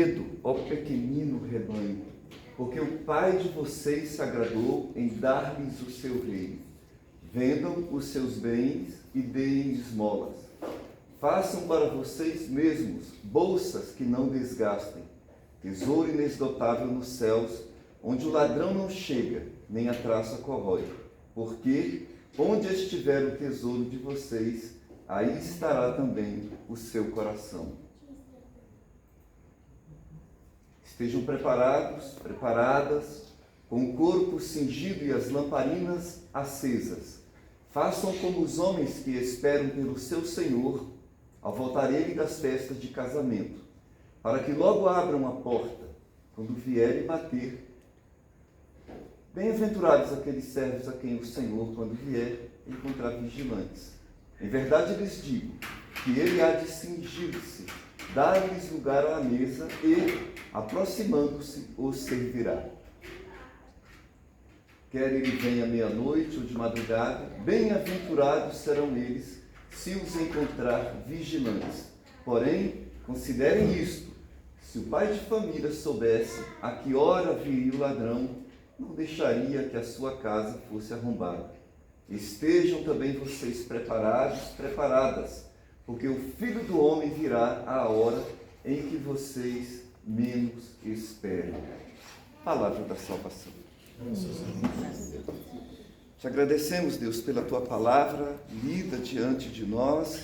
medo, ó pequenino rebanho, porque o Pai de vocês se agradou em dar-lhes o seu reino. Vendam os seus bens e deem esmolas. Façam para vocês mesmos bolsas que não desgastem, tesouro inesgotável nos céus, onde o ladrão não chega, nem a traça corrói. Porque onde estiver o tesouro de vocês, aí estará também o seu coração. Estejam preparados, preparadas, com o corpo cingido e as lamparinas acesas. Façam como os homens que esperam pelo seu Senhor, ao voltar ele das festas de casamento, para que logo abram a porta, quando vier e bater. Bem-aventurados aqueles servos a quem o Senhor, quando vier, encontrar vigilantes. Em verdade lhes digo que ele há de cingir-se, dar-lhes lugar à mesa e, aproximando-se, os servirá. Quer ele venha meia-noite ou de madrugada, bem-aventurados serão eles, se os encontrar vigilantes. Porém, considerem isto: se o pai de família soubesse a que hora viria o ladrão, não deixaria que a sua casa fosse arrombada. Estejam também vocês preparados, preparadas, porque o Filho do Homem virá à hora em que vocês menos esperam. Palavra da salvação. Te agradecemos, Deus, pela tua palavra lida diante de nós,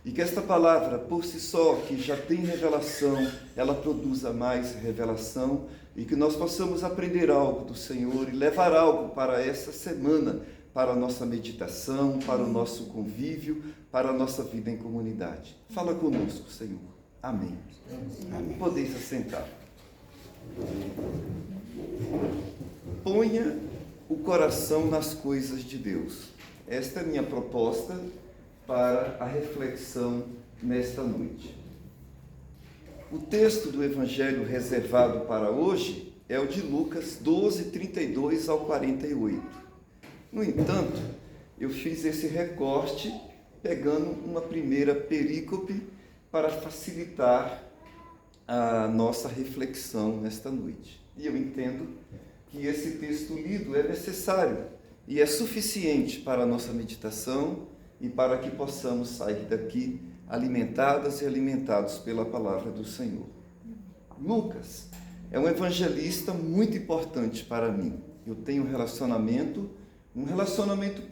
e que esta palavra, por si só, que já tem revelação, ela produza mais revelação, e que nós possamos aprender algo do Senhor e levar algo para essa semana, para a nossa meditação, para o nosso convívio, para a nossa vida em comunidade. Fala conosco, Senhor. Amém. Amém. Podeis assentar. Ponha o coração nas coisas de Deus. Esta é a minha proposta para a reflexão nesta noite. O texto do Evangelho reservado para hoje é o de Lucas 12, 32 ao 48. No entanto, eu fiz esse recorte pegando uma primeira perícope para facilitar a nossa reflexão nesta noite. E eu entendo que esse texto lido é necessário e é suficiente para a nossa meditação e para que possamos sair daqui alimentadas e alimentados pela palavra do Senhor. Lucas é um evangelista muito importante para mim. Eu tenho um relacionamento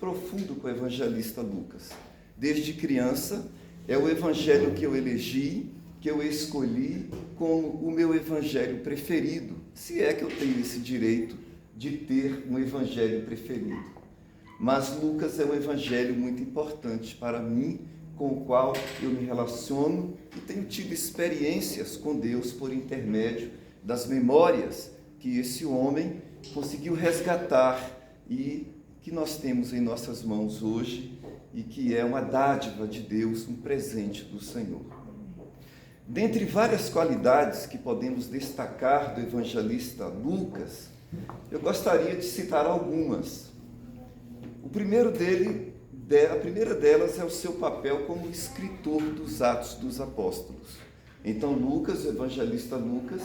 profundo com o evangelista Lucas. Desde criança, é o evangelho que eu elegi, que eu escolhi como o meu evangelho preferido, se é que eu tenho esse direito de ter um evangelho preferido. Mas Lucas é um evangelho muito importante para mim, com o qual eu me relaciono e tenho tido experiências com Deus por intermédio das memórias que esse homem conseguiu resgatar e que nós temos em nossas mãos hoje e que é uma dádiva de Deus, um presente do Senhor. Dentre várias qualidades que podemos destacar do evangelista Lucas, eu gostaria de citar algumas. A primeira delas é o seu papel como escritor dos Atos dos Apóstolos. Então Lucas, o evangelista Lucas,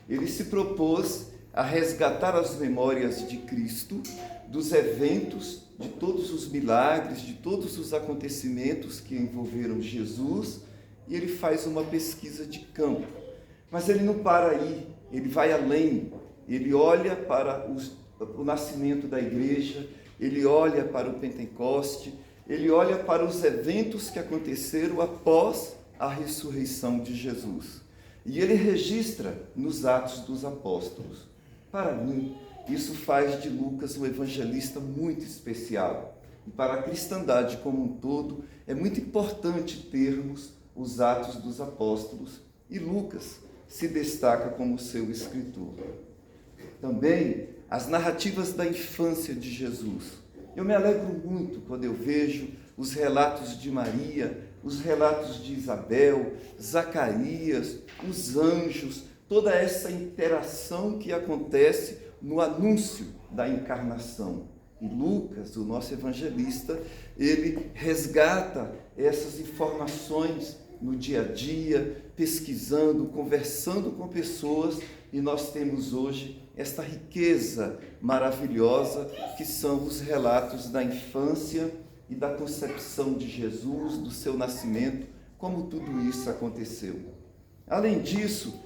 ele se propôs a resgatar as memórias de Cristo, dos eventos, de todos os milagres, de todos os acontecimentos que envolveram Jesus, e ele faz uma pesquisa de campo. Mas ele não para aí, ele vai além, ele olha para o nascimento da igreja, ele olha para o Pentecoste, ele olha para os eventos que aconteceram após a ressurreição de Jesus. E ele registra nos Atos dos Apóstolos. Para mim, isso faz de Lucas um evangelista muito especial. E para a cristandade como um todo, é muito importante termos os Atos dos Apóstolos, e Lucas se destaca como seu escritor. Também as narrativas da infância de Jesus. Eu me alegro muito quando eu vejo os relatos de Maria, os relatos de Isabel, Zacarias, os anjos, toda essa interação que acontece no anúncio da encarnação. E Lucas, o nosso evangelista, ele resgata essas informações no dia a dia, pesquisando, conversando com pessoas, e nós temos hoje esta riqueza maravilhosa que são os relatos da infância e da concepção de Jesus, do seu nascimento, como tudo isso aconteceu. Além disso,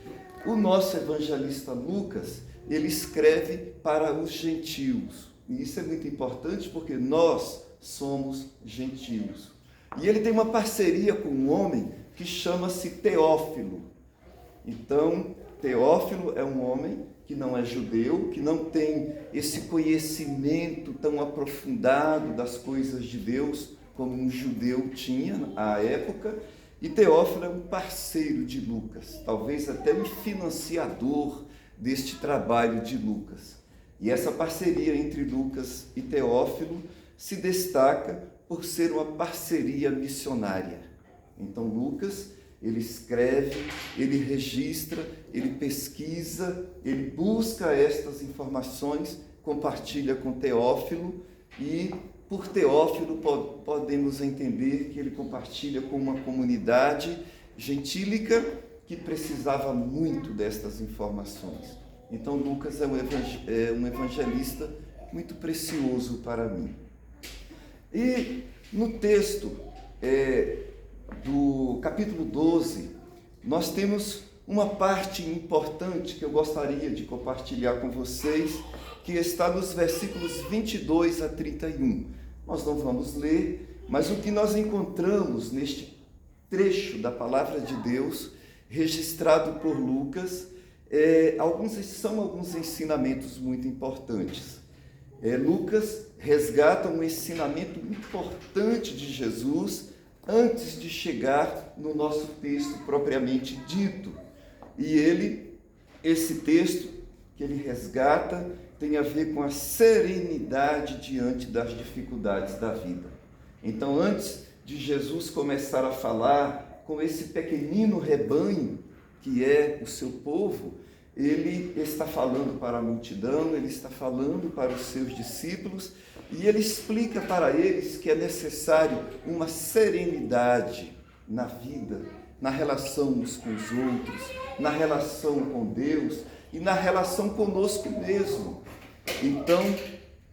o nosso evangelista Lucas, ele escreve para os gentios. E isso é muito importante porque nós somos gentios. E ele tem uma parceria com um homem que chama-se Teófilo. Então, Teófilo é um homem que não é judeu, que não tem esse conhecimento tão aprofundado das coisas de Deus como um judeu tinha à época. E Teófilo é um parceiro de Lucas, talvez até um financiador deste trabalho de Lucas. E essa parceria entre Lucas e Teófilo se destaca por ser uma parceria missionária. Então Lucas, ele escreve, ele registra, ele pesquisa, ele busca estas informações, compartilha com Teófilo e por Teófilo podemos entender que ele compartilha com uma comunidade gentílica que precisava muito destas informações. Então Lucas é um evangelista muito precioso para mim. E no texto do capítulo 12, nós temos uma parte importante que eu gostaria de compartilhar com vocês, que está nos versículos 22 a 31. Nós não vamos ler, mas o que nós encontramos neste trecho da palavra de Deus, registrado por Lucas, são alguns ensinamentos muito importantes. Lucas resgata um ensinamento importante de Jesus antes de chegar no nosso texto propriamente dito. E esse texto que ele resgata tem a ver com a serenidade diante das dificuldades da vida. Então, antes de Jesus começar a falar com esse pequenino rebanho que é o seu povo, ele está falando para a multidão, ele está falando para os seus discípulos, e ele explica para eles que é necessário uma serenidade na vida, na relação uns com os outros, na relação com Deus e na relação conosco mesmo. Então,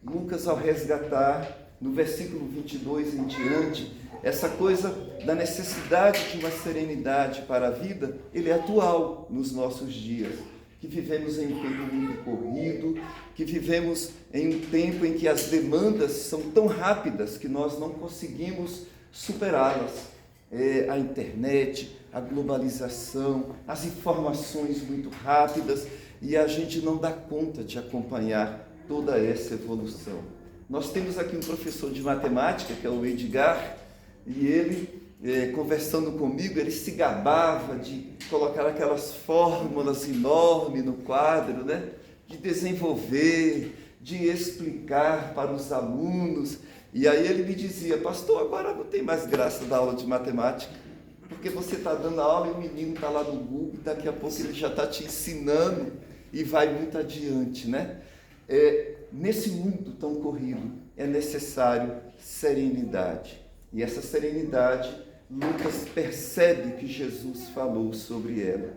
Lucas, ao resgatar, no versículo 22 em diante, essa coisa da necessidade de uma serenidade para a vida, ele é atual nos nossos dias, que vivemos em um tempo muito corrido, que vivemos em um tempo em que as demandas são tão rápidas que nós não conseguimos superá-las. A internet, a globalização, as informações muito rápidas, e a gente não dá conta de acompanhar toda essa evolução. Nós temos aqui um professor de matemática, que é o Edgar, e ele, conversando comigo, ele se gabava de colocar aquelas fórmulas enormes no quadro, né? De desenvolver, de explicar para os alunos. E aí ele me dizia: pastor, agora não tem mais graça da aula de matemática, porque você está dando aula e o menino está lá no Google, e daqui a pouco ele já está te ensinando e vai muito adiante, né? Nesse mundo tão corrido, é necessário serenidade. E essa serenidade, Lucas percebe que Jesus falou sobre ela.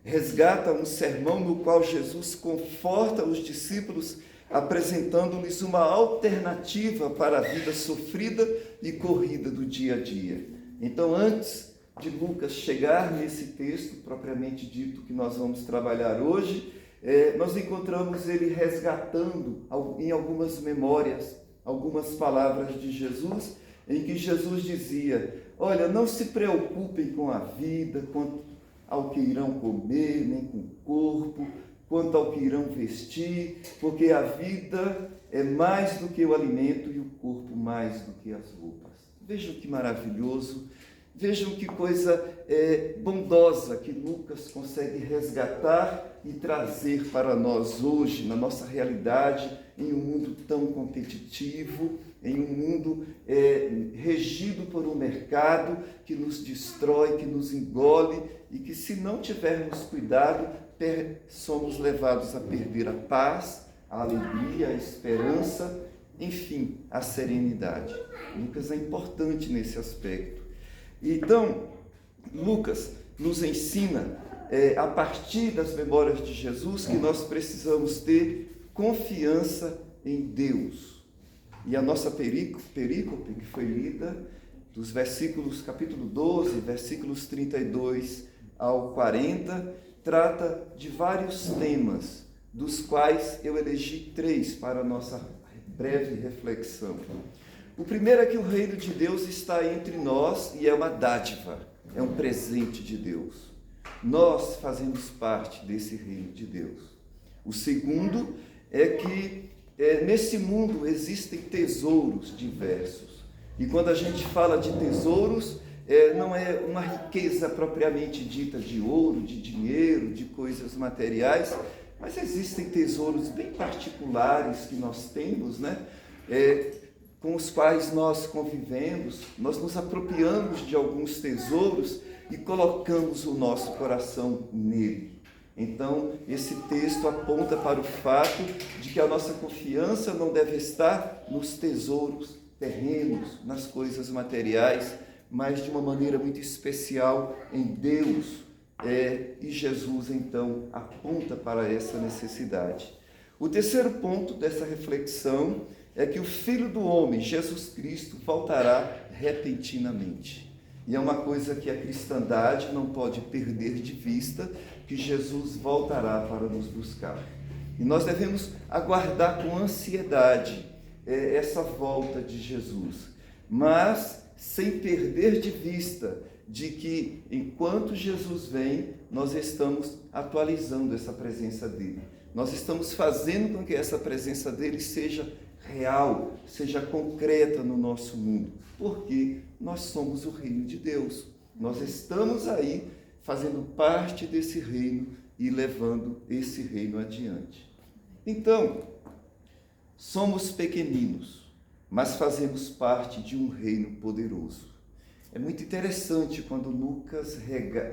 Resgata um sermão no qual Jesus conforta os discípulos, apresentando-lhes uma alternativa para a vida sofrida e corrida do dia a dia. Então, antes de Lucas chegar nesse texto propriamente dito que nós vamos trabalhar hoje, nós encontramos ele resgatando em algumas memórias, algumas palavras de Jesus, em que Jesus dizia: olha, não se preocupem com a vida, quanto ao que irão comer, nem com o corpo, quanto ao que irão vestir, porque a vida é mais do que o alimento e o corpo mais do que as roupas. Vejam que maravilhoso, vejam que coisa bondosa que Lucas consegue resgatar e trazer para nós hoje, na nossa realidade, em um mundo tão competitivo, em um mundo regido por um mercado que nos destrói, que nos engole e que, se não tivermos cuidado, somos levados a perder a paz, a alegria, a esperança, enfim, a serenidade. Lucas é importante nesse aspecto. Então, Lucas, nos ensina, a partir das memórias de Jesus, que nós precisamos ter confiança em Deus. E a nossa perícope, que foi lida, dos versículos, capítulo 12, versículos 32 ao 40, trata de vários temas, dos quais eu elegi 3 para a nossa breve reflexão. O primeiro é que o reino de Deus está entre nós e é uma dádiva, é um presente de Deus. Nós fazemos parte desse reino de Deus. O segundo é que nesse mundo existem tesouros diversos. E quando a gente fala de tesouros, não é uma riqueza propriamente dita de ouro, de dinheiro, de coisas materiais, mas existem tesouros bem particulares que nós temos, né? Com os quais nós convivemos, nós nos apropriamos de alguns tesouros e colocamos o nosso coração nele. Então, esse texto aponta para o fato de que a nossa confiança não deve estar nos tesouros terrenos, nas coisas materiais, mas de uma maneira muito especial em Deus. E Jesus, então, aponta para essa necessidade. O terceiro ponto dessa reflexão é que o Filho do Homem, Jesus Cristo, voltará repentinamente. E é uma coisa que a cristandade não pode perder de vista, que Jesus voltará para nos buscar. E nós devemos aguardar com ansiedade essa volta de Jesus, mas sem perder de vista de que, enquanto Jesus vem, nós estamos atualizando essa presença dele. Nós estamos fazendo com que essa presença dele seja real, seja concreta no nosso mundo, porque nós somos o reino de Deus. Nós estamos aí fazendo parte desse reino e levando esse reino adiante. Então, somos pequeninos, mas fazemos parte de um reino poderoso. É muito interessante quando Lucas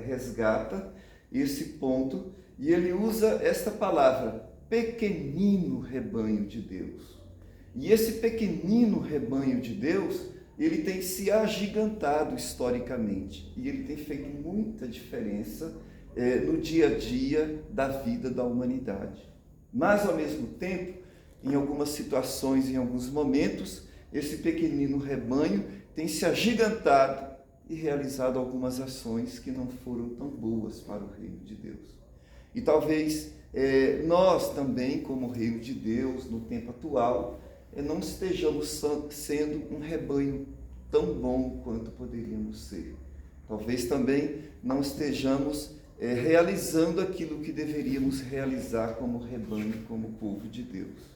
resgata esse ponto e ele usa esta palavra, pequenino rebanho de Deus. E esse pequenino rebanho de Deus, ele tem se agigantado historicamente e ele tem feito muita diferença no dia a dia da vida da humanidade. Mas, ao mesmo tempo, em algumas situações, em alguns momentos, esse pequenino rebanho tem se agigantado e realizado algumas ações que não foram tão boas para o reino de Deus. E talvez nós também, como reino de Deus, no tempo atual, não estejamos sendo um rebanho tão bom quanto poderíamos ser. Talvez também não estejamos realizando aquilo que deveríamos realizar como rebanho, como povo de Deus.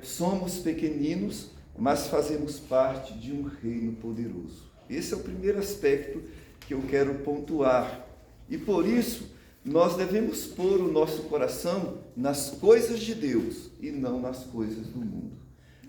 Somos pequeninos, mas fazemos parte de um reino poderoso. Esse é o primeiro aspecto que eu quero pontuar. E por isso, nós devemos pôr o nosso coração nas coisas de Deus e não nas coisas do mundo.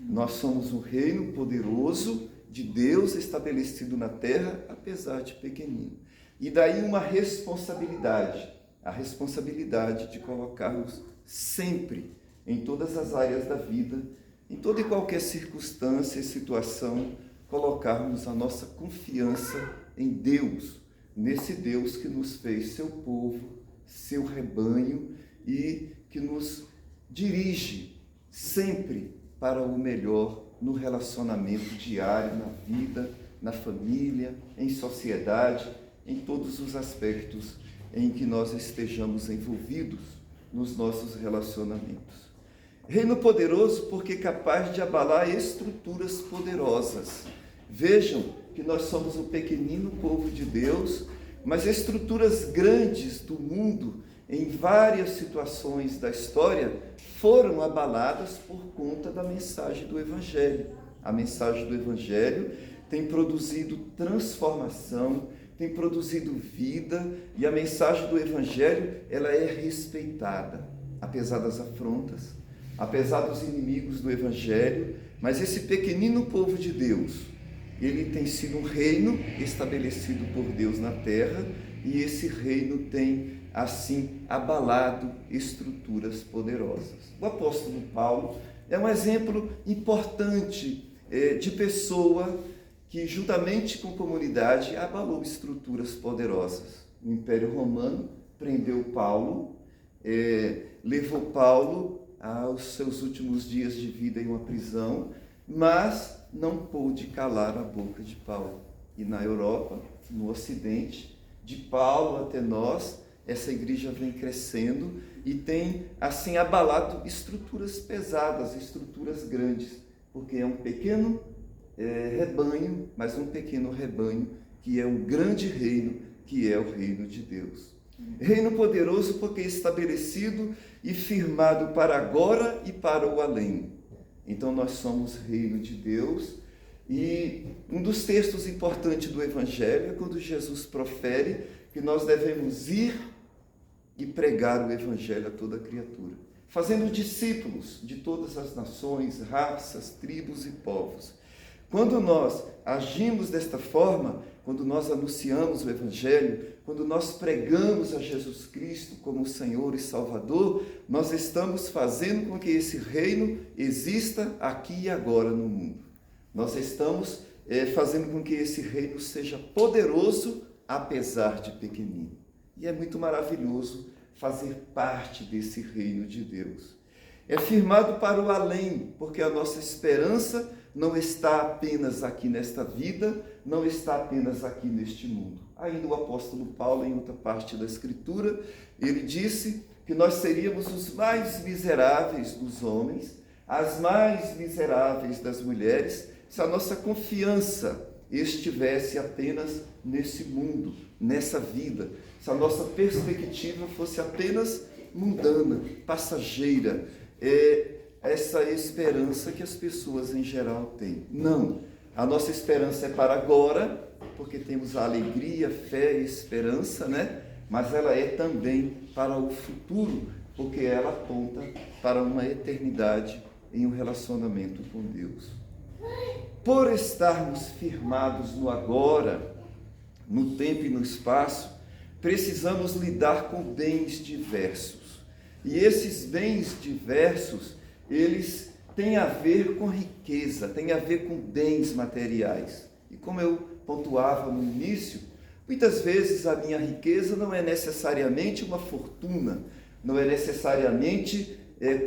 Nós somos um reino poderoso de Deus estabelecido na terra, apesar de pequenino. E daí uma responsabilidade, a responsabilidade de colocarmos sempre, em todas as áreas da vida, em toda e qualquer circunstância e situação, colocarmos a nossa confiança em Deus, nesse Deus que nos fez seu povo, seu rebanho e que nos dirige sempre para o melhor no relacionamento diário, na vida, na família, em sociedade, em todos os aspectos em que nós estejamos envolvidos nos nossos relacionamentos. Reino poderoso porque é capaz de abalar estruturas poderosas. Vejam que nós somos um pequenino povo de Deus, mas estruturas grandes do mundo, em várias situações da história, foram abaladas por conta da mensagem do Evangelho. A mensagem do Evangelho tem produzido transformação, tem produzido vida, e a mensagem do Evangelho, ela é respeitada, apesar das afrontas, apesar dos inimigos do Evangelho, mas esse pequenino povo de Deus, ele tem sido um reino estabelecido por Deus na terra, e esse reino tem, assim, abalado estruturas poderosas. O apóstolo Paulo é um exemplo importante de pessoa que, juntamente com a comunidade, abalou estruturas poderosas. O Império Romano prendeu Paulo, levou Paulo aos seus últimos dias de vida em uma prisão, mas não pôde calar a boca de Paulo. E na Europa, no Ocidente, de Paulo até nós, essa igreja vem crescendo e tem, assim, abalado estruturas pesadas, estruturas grandes, porque é um pequeno rebanho, mas um pequeno rebanho que é um grande reino, que é o reino de Deus. Reino poderoso porque é estabelecido e firmado para agora e para o além. Então nós somos reino de Deus. E um dos textos importantes do Evangelho é quando Jesus profere que nós devemos ir e pregar o Evangelho a toda criatura, fazendo discípulos de todas as nações, raças, tribos e povos. Quando nós agimos desta forma, quando nós anunciamos o Evangelho, quando nós pregamos a Jesus Cristo como Senhor e Salvador, nós estamos fazendo com que esse reino exista aqui e agora no mundo. Nós estamos fazendo com que esse reino seja poderoso, apesar de pequenino. E é muito maravilhoso fazer parte desse reino de Deus. É firmado para o além, porque a nossa esperança não está apenas aqui nesta vida, não está apenas aqui neste mundo. Ainda o apóstolo Paulo, em outra parte da Escritura, ele disse que nós seríamos os mais miseráveis dos homens, as mais miseráveis das mulheres, se a nossa confiança estivesse apenas nesse mundo, nessa vida, se a nossa perspectiva fosse apenas mundana, passageira, essa esperança que as pessoas em geral têm. Não, a nossa esperança é para agora, porque temos a alegria, fé e esperança, né? Mas ela é também para o futuro, porque ela aponta para uma eternidade em um relacionamento com Deus. Por estarmos firmados no agora, no tempo e no espaço, precisamos lidar com bens diversos. E esses bens diversos, eles têm a ver com riqueza, têm a ver com bens materiais. E como eu pontuava no início, muitas vezes a minha riqueza não é necessariamente uma fortuna, não é necessariamente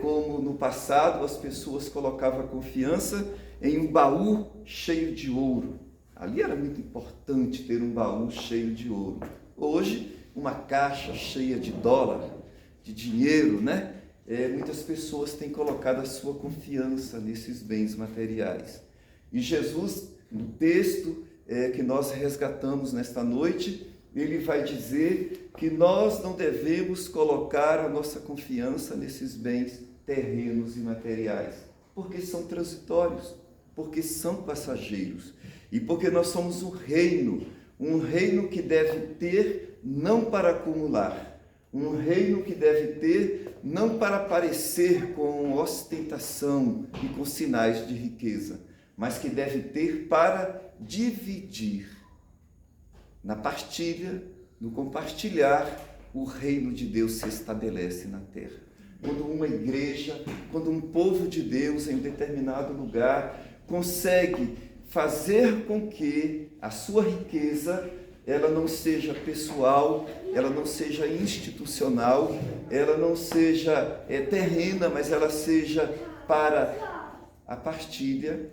como no passado as pessoas colocavam a confiança em um baú cheio de ouro. Ali era muito importante ter um baú cheio de ouro. Hoje, uma caixa cheia de dólar, de dinheiro, né? Muitas pessoas têm colocado a sua confiança nesses bens materiais. E Jesus, no texto que nós resgatamos nesta noite, ele vai dizer que nós não devemos colocar a nossa confiança nesses bens terrenos e materiais, porque são transitórios, porque são passageiros, e porque nós somos um reino que deve ter não para acumular, um reino que deve ter não para parecer com ostentação e com sinais de riqueza, mas que deve ter para dividir. Na partilha, no compartilhar, o reino de Deus se estabelece na terra. Quando uma igreja, quando um povo de Deus em um determinado lugar consegue fazer com que a sua riqueza ela não seja pessoal, ela não seja institucional, ela não seja terrena, mas ela seja para a partilha,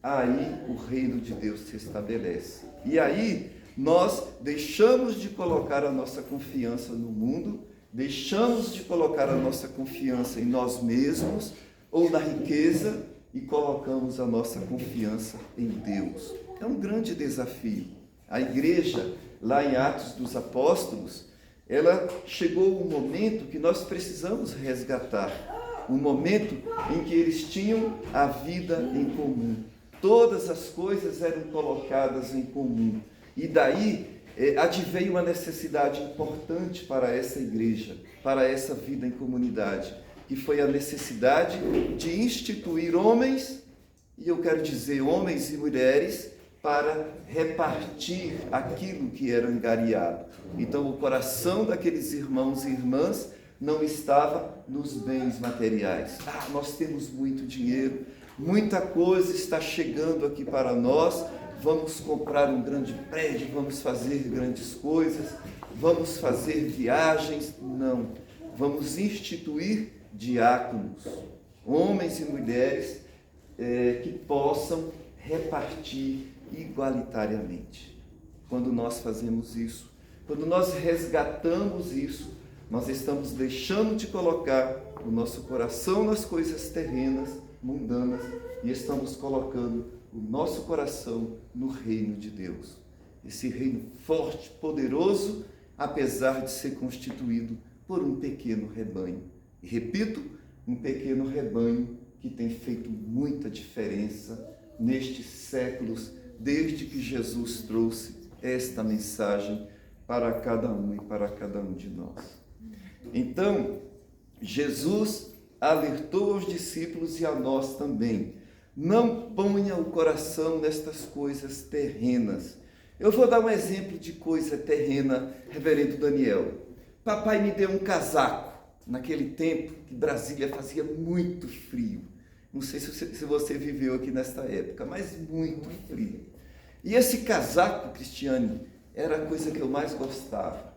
aí o reino de Deus se estabelece. E aí nós deixamos de colocar a nossa confiança no mundo, deixamos de colocar a nossa confiança em nós mesmos ou na riqueza e colocamos a nossa confiança em Deus. É um grande desafio. A igreja, lá em Atos dos Apóstolos, ela chegou um momento que nós precisamos resgatar, um momento em que eles tinham a vida em comum. Todas as coisas eram colocadas em comum. E daí adveio uma necessidade importante para essa igreja, para essa vida em comunidade, que foi a necessidade de instituir homens, e eu quero dizer homens e mulheres, para repartir aquilo que era angariado. Então o coração daqueles irmãos e irmãs não estava nos bens materiais. Nós temos muito dinheiro, Muita coisa está chegando aqui para nós. Vamos comprar um grande prédio, vamos fazer grandes coisas, vamos fazer viagens. Não. Vamos instituir diáconos, homens e mulheres que possam repartir igualitariamente. Quando nós fazemos isso, quando nós resgatamos isso, nós estamos deixando de colocar o nosso coração nas coisas terrenas, mundanas, e estamos colocando o nosso coração no reino de Deus. Esse reino forte, poderoso, apesar de ser constituído por um pequeno rebanho. E repito, um pequeno rebanho que tem feito muita diferença nestes séculos, desde que Jesus trouxe esta mensagem para cada um e para cada um de nós. Então, Jesus alertou aos discípulos e a nós também: não ponha o coração nestas coisas terrenas. Eu vou dar um exemplo de coisa terrena, reverendo Daniel. Papai me deu um casaco, naquele tempo que Brasília fazia muito frio. Não sei se você viveu aqui nesta época, mas muito frio. E esse casaco, Cristiane, era a coisa que eu mais gostava.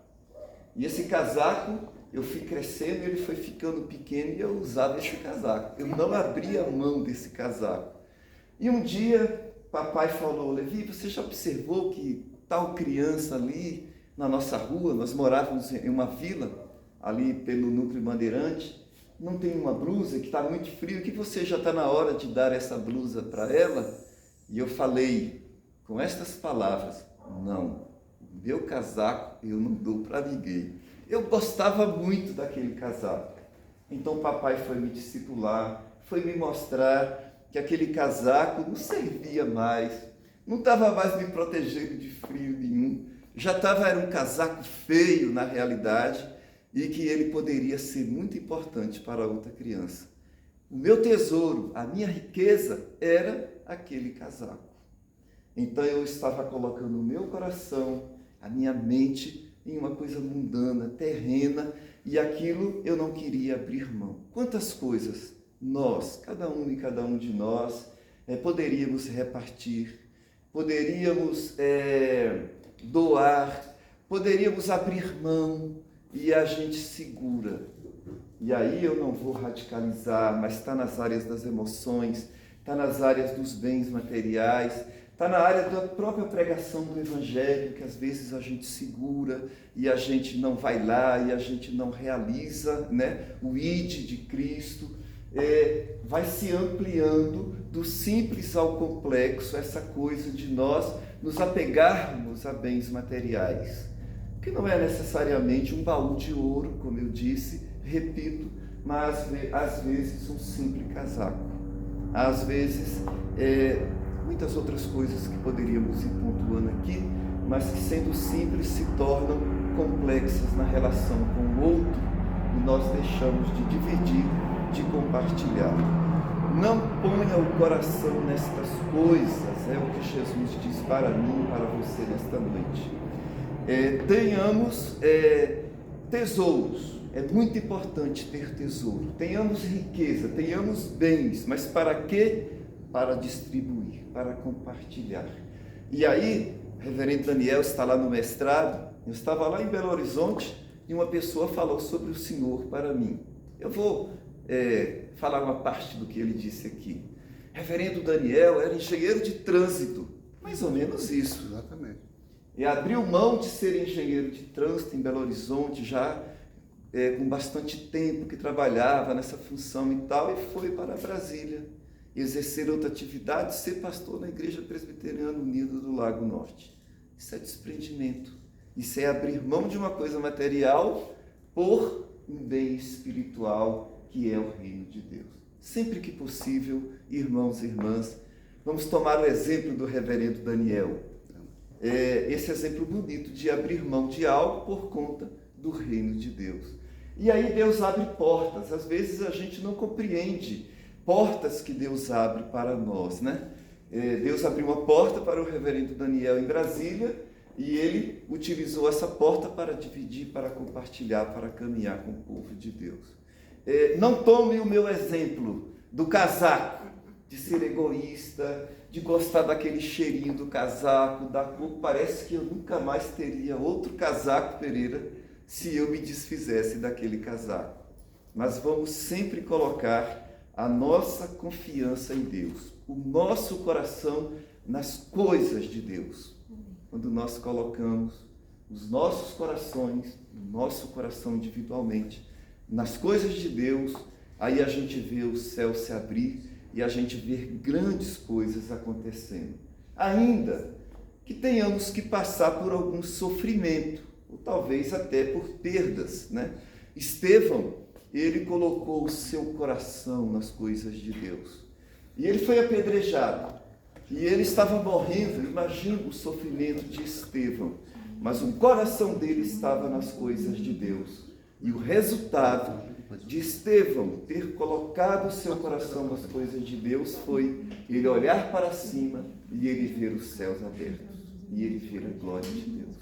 E esse casaco, eu fui crescendo, ele foi ficando pequeno e eu usava esse casaco. Eu não abria mão desse casaco. E um dia, papai falou: Levi, você já observou que tal criança ali na nossa rua, nós morávamos em uma vila, ali pelo Núcleo Bandeirante, não tem uma blusa que está muito frio, que você já está na hora de dar essa blusa para ela? E eu falei com estas palavras: não, meu casaco eu não dou para ninguém. Eu gostava muito daquele casaco. Então papai foi me discipular, foi me mostrar que aquele casaco não servia mais, não estava mais me protegendo de frio nenhum, era um casaco feio na realidade, e que ele poderia ser muito importante para outra criança. O meu tesouro, a minha riqueza era aquele casaco. Então eu estava colocando o meu coração, a minha mente em uma coisa mundana, terrena, e aquilo eu não queria abrir mão. Quantas coisas nós, cada um e cada um de nós, poderíamos repartir, poderíamos doar, poderíamos abrir mão, e a gente segura. E aí eu não vou radicalizar, mas está nas áreas das emoções, está nas áreas dos bens materiais, está na área da própria pregação do Evangelho, que às vezes a gente segura e a gente não vai lá e a gente não realiza, né, o ide de Cristo. Vai se ampliando do simples ao complexo, essa coisa de nós nos apegarmos a bens materiais, que não é necessariamente um baú de ouro, como eu disse, repito, mas às vezes um simples casaco, às vezes muitas outras coisas que poderíamos ir pontuando aqui, mas que sendo simples se tornam complexas na relação com o outro, e nós deixamos de dividir, de compartilhar. Não ponha o coração nestas coisas, é o que Jesus diz para mim e para você nesta noite. Tenhamos tesouros, é muito importante ter tesouro, tenhamos riqueza, tenhamos bens, mas para quê? Para distribuir, para compartilhar. E aí, o reverendo Daniel está lá no mestrado, eu estava lá em Belo Horizonte e uma pessoa falou sobre o Senhor para mim. Eu vou falar uma parte do que ele disse aqui. Reverendo Daniel era engenheiro de trânsito, mais ou menos isso. Exatamente. E abriu mão de ser engenheiro de trânsito em Belo Horizonte, já com bastante tempo que trabalhava nessa função e tal, e foi para Brasília exercer outra atividade, ser pastor na Igreja Presbiteriana Unida do Lago Norte. Isso é desprendimento, isso é abrir mão de uma coisa material por um bem espiritual, que é o reino de Deus. Sempre que possível, irmãos e irmãs, vamos tomar o exemplo do reverendo Daniel. Esse exemplo bonito de abrir mão de algo por conta do reino de Deus. E aí Deus abre portas, às vezes a gente não compreende portas que Deus abre para nós, né? Deus abriu uma porta para o reverendo Daniel em Brasília e ele utilizou essa porta para dividir, para compartilhar, para caminhar com o povo de Deus. Não tome o meu exemplo do casaco, de ser egoísta, de gostar daquele cheirinho do casaco, da cor. Parece que eu nunca mais teria outro casaco, Pereira, se eu me desfizesse daquele casaco. Mas vamos sempre colocar a nossa confiança em Deus, o nosso coração nas coisas de Deus. Quando nós colocamos os nossos corações, o nosso coração individualmente, nas coisas de Deus, aí a gente vê o céu se abrir e a gente vê grandes coisas acontecendo. Ainda que tenhamos que passar por algum sofrimento, ou talvez até por perdas, né? Estevão, ele colocou o seu coração nas coisas de Deus. E ele foi apedrejado. E ele estava morrendo. Imagina o sofrimento de Estevão. Mas o coração dele estava nas coisas de Deus. E o resultado de Estevão ter colocado o seu coração nas coisas de Deus foi ele olhar para cima e ele ver os céus abertos. E ele ver a glória de Deus.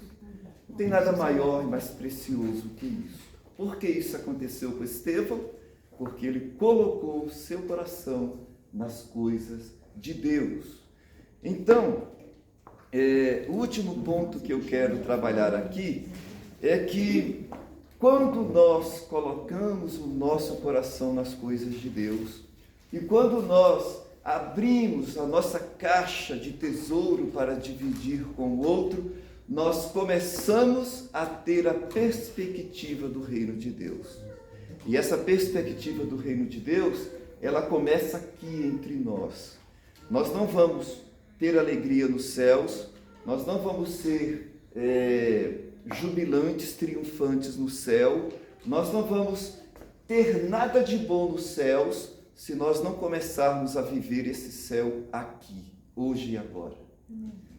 Não tem nada maior e mais precioso que isso. Por que isso aconteceu com Estevão? Porque ele colocou o seu coração nas coisas de Deus. Então, o último ponto que eu quero trabalhar aqui é que quando nós colocamos o nosso coração nas coisas de Deus e quando nós abrimos a nossa caixa de tesouro para dividir com o outro, nós começamos a ter a perspectiva do reino de Deus. E essa perspectiva do reino de Deus, ela começa aqui entre nós. Nós não vamos ter alegria nos céus, nós não vamos ser jubilantes, triunfantes no céu, nós não vamos ter nada de bom nos céus se nós não começarmos a viver esse céu aqui, hoje e agora.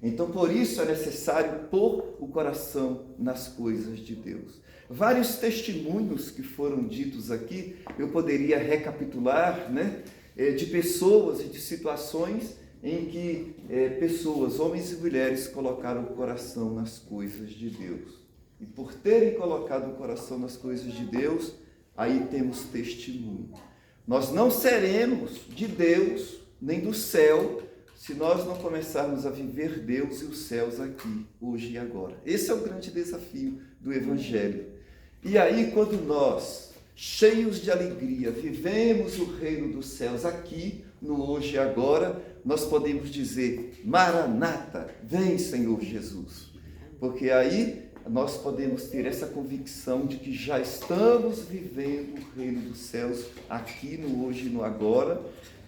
Então, por isso é necessário pôr o coração nas coisas de Deus. Vários testemunhos que foram ditos aqui, eu poderia recapitular, né, de pessoas e de situações em que pessoas, homens e mulheres, colocaram o coração nas coisas de Deus. E por terem colocado o coração nas coisas de Deus, aí temos testemunho. Nós não seremos de Deus, nem do céu, se nós não começarmos a viver Deus e os céus aqui, hoje e agora. Esse é o grande desafio do Evangelho. E aí, quando nós, cheios de alegria, vivemos o reino dos céus aqui, no hoje e agora, nós podemos dizer: Maranata, vem, Senhor Jesus. Porque aí nós podemos ter essa convicção de que já estamos vivendo o reino dos céus aqui, no hoje e no agora,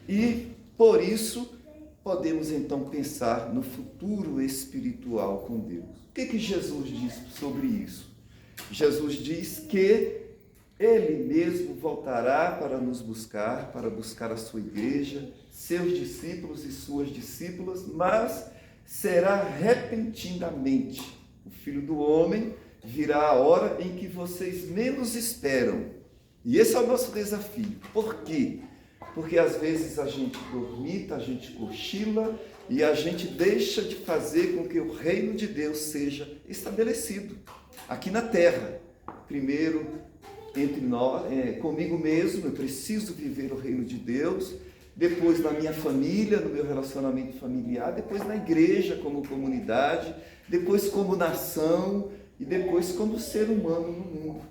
e por isso podemos então pensar no futuro espiritual com Deus. O que Jesus diz sobre isso? Jesus diz que Ele mesmo voltará para nos buscar, para buscar a sua igreja, seus discípulos e suas discípulas, mas será repentinamente. O Filho do Homem virá a hora em que vocês menos esperam. E esse é o nosso desafio. Por quê? Porque às vezes a gente dormita, a gente cochila e a gente deixa de fazer com que o reino de Deus seja estabelecido aqui na terra. Primeiro, entre nós, comigo mesmo, eu preciso viver o reino de Deus. Depois na minha família, no meu relacionamento familiar. Depois na igreja como comunidade. Depois como nação. E depois como ser humano no mundo.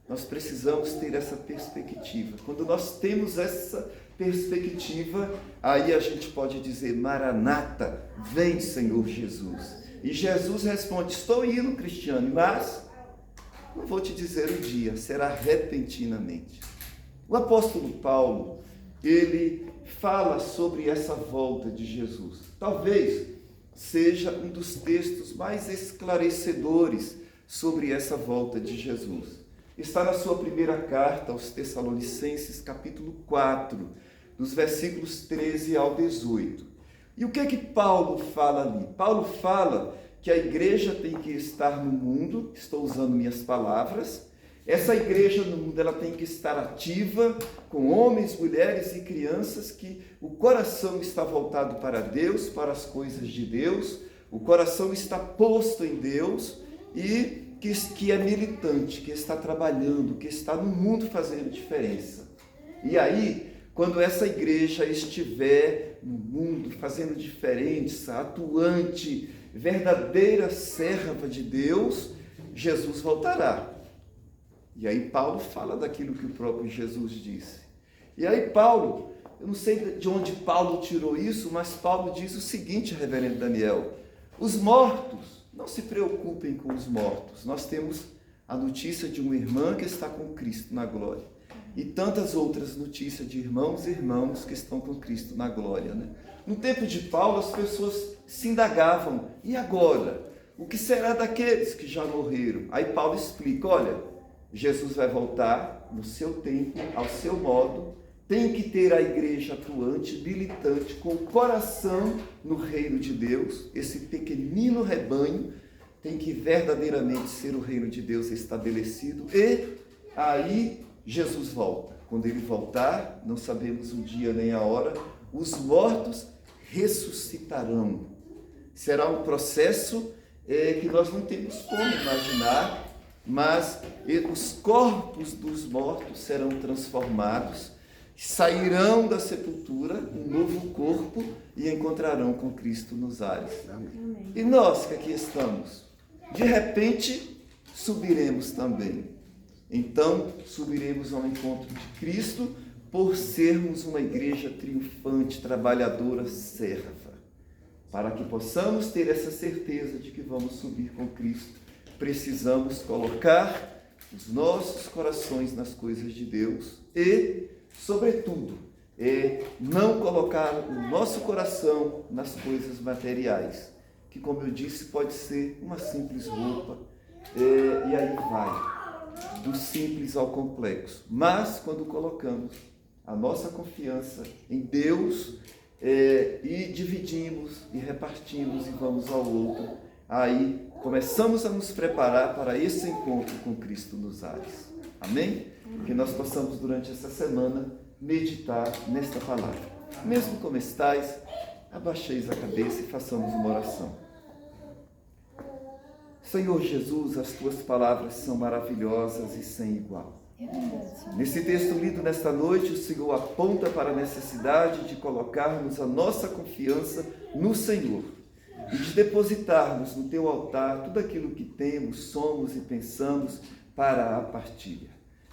Nós precisamos ter essa perspectiva. Quando nós temos essa perspectiva, aí a gente pode dizer: Maranata, vem, Senhor Jesus. E Jesus responde: estou indo, Cristiano, mas não vou te dizer o dia, será repentinamente. O apóstolo Paulo, ele fala sobre essa volta de Jesus. Talvez seja um dos textos mais esclarecedores sobre essa volta de Jesus. Está na sua primeira carta aos Tessalonicenses, capítulo 4, dos versículos 13 ao 18. E o que é que Paulo fala ali? Paulo fala que a igreja tem que estar no mundo, estou usando minhas palavras, essa igreja no mundo ela tem que estar ativa, com homens, mulheres e crianças, que o coração está voltado para Deus, para as coisas de Deus, o coração está posto em Deus e que é militante, que está trabalhando, que está no mundo fazendo diferença. E aí, quando essa igreja estiver no mundo, fazendo diferença, atuante, verdadeira serva de Deus, Jesus voltará. E aí Paulo fala daquilo que o próprio Jesus disse. E aí Paulo, eu não sei de onde Paulo tirou isso, mas Paulo diz o seguinte, reverendo Daniel: os mortos, não se preocupem com os mortos. Nós temos a notícia de uma irmã que está com Cristo na glória. E tantas outras notícias de irmãos e irmãs que estão com Cristo na glória, né? No tempo de Paulo, as pessoas se indagavam: e agora? O que será daqueles que já morreram? Aí Paulo explica: olha, Jesus vai voltar no seu tempo, ao seu modo. Tem que ter a igreja atuante, militante, com o coração no reino de Deus. Esse pequenino rebanho tem que verdadeiramente ser o reino de Deus estabelecido. E aí Jesus volta. Quando ele voltar, não sabemos o dia nem a hora, os mortos ressuscitarão. Será um processo que nós não temos como imaginar, mas os corpos dos mortos serão transformados, sairão da sepultura, um novo corpo, e encontrarão com Cristo nos ares. Amém. E nós que aqui estamos, de repente, subiremos também. Então, subiremos ao encontro de Cristo por sermos uma igreja triunfante, trabalhadora, serva. Para que possamos ter essa certeza de que vamos subir com Cristo, precisamos colocar os nossos corações nas coisas de Deus e, sobretudo, não colocar o nosso coração nas coisas materiais, que, como eu disse, pode ser uma simples roupa, e aí vai, do simples ao complexo. Mas, quando colocamos a nossa confiança em Deus, e dividimos e repartimos e vamos ao outro, aí começamos a nos preparar para esse encontro com Cristo nos ares. Amém? Que nós possamos durante essa semana meditar nesta palavra. Mesmo como estais, abaixeis a cabeça e façamos uma oração. Senhor Jesus, as tuas palavras são maravilhosas e sem igual. Nesse texto lido nesta noite, o Senhor aponta para a necessidade de colocarmos a nossa confiança no Senhor e de depositarmos no teu altar tudo aquilo que temos, somos e pensamos para a partilha.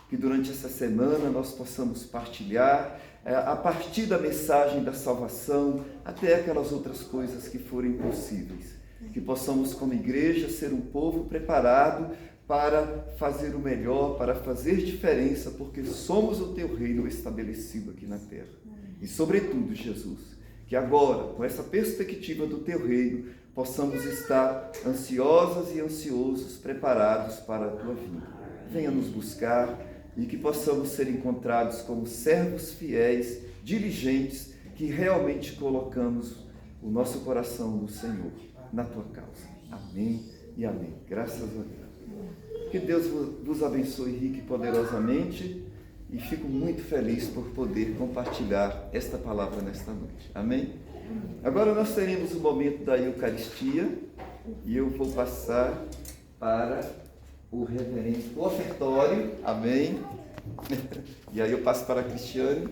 Que durante essa semana nós possamos partilhar a partir da mensagem da salvação até aquelas outras coisas que forem possíveis. Que possamos, como igreja, ser um povo preparado para fazer o melhor, para fazer diferença, porque somos o teu reino estabelecido aqui na terra. E, sobretudo, Jesus, que agora, com essa perspectiva do teu reino, possamos estar ansiosas e ansiosos, preparados para a tua vinda. Venha nos buscar e que possamos ser encontrados como servos fiéis, diligentes, que realmente colocamos o nosso coração no Senhor, na tua causa. Amém e amém. Graças a Deus. Que Deus vos abençoe rica e poderosamente, e fico muito feliz por poder compartilhar esta palavra nesta noite. Amém? Agora nós teremos o momento da Eucaristia e eu vou passar para o reverendo ofertório. Amém? E aí eu passo para a Cristiane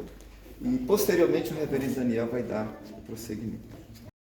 e posteriormente o reverendo Daniel vai dar o prosseguimento.